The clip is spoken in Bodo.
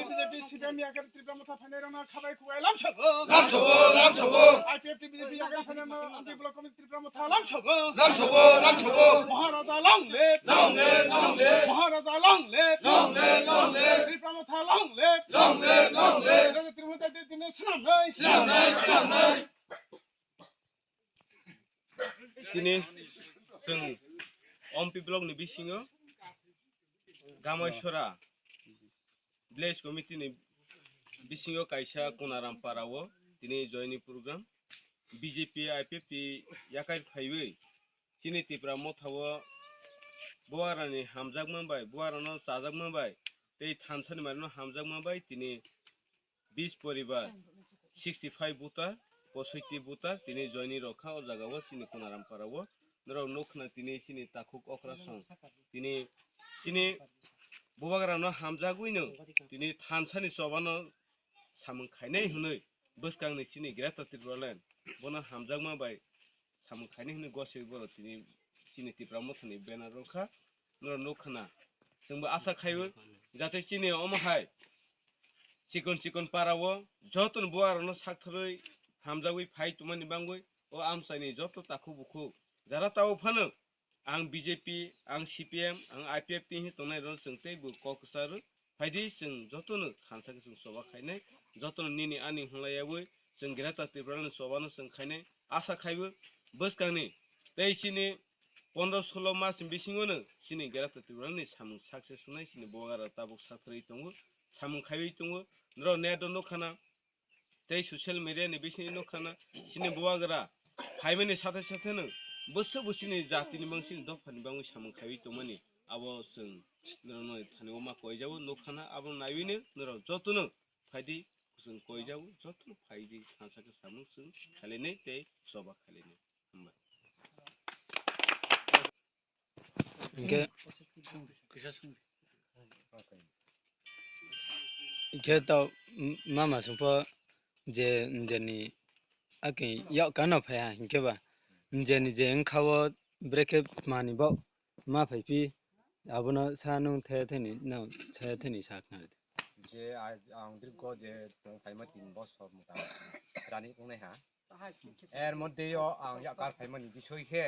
BJP CPM yaker tripla motha phanerana khabai khubai lamshogo IPF BJP yaker phanerana anti block committee tripla motha lamshogo Maharaja long live Maharaja long live tripla motha long live Raja Tripura dine sinamnai Dini जों OMP block ni bisingo Gamaishora Village Committee ni bisingo kaisa Kunaram Parawo dini joining program BJP IPP yakai phaiwe chini tipra mothawo boarani hamjak mambai boarano chajak mambai tei thansani marino hamjak mambai tini 20 poribar 65 buta 65 buta tini joining rokha o jagawo chini Kunaram Parawo noro nokna tini chini takuk okrasong tini bobagrano hamjaguino tini thansani sobano samung khainai hunoi bwskangni chini Greta Tirwaland bono hamjak mambai samung khainai hunoi gosek boro tini chini tipra mothani banner rokha noro nokhana जोंबो आशा खायो जाहाथे chini omahai chikon parawo joton boarano sakthai hamjagui phai tumani bangui o amsaini joto takhu bukhu jara tawo phano ang BJP ang CPM ang IPF tihi tonai ron sengtei bu koksar phaidi seng jotono thansaki seng soba khainai jotono nini ani hulayabu seng Greta Tirwaland sobano seng khainai आशा खायो bwskangni tei chini 15-16 mas bisingono chini Greta Tirwaland ni samung success hunai chini bogara tabuk sathrai tongo samung khaiwi tongo nro nedo nokhana tei social media ni bisini nokhana chini bogara haimani sathe no busini jatini bangsini dofani bangu samung khaiwi tongmani abo seng nro noi thani oma koijabu nokhana abo naiwini nro jotono phaidi seng koijabu jotono phaidi thansaka samung seng khalinai tei soba khalinai Ke tau mama sumpo je njeni aki yau kana phaya hinke ba njeni je ngkhawo breke mani ba ma phaipi abono sanung theni na theni sakna je angdir go je tongfaima 3 বছর মোটামুটি রানি tongnaha er moddhe yo ang yakar phaimani bisoi he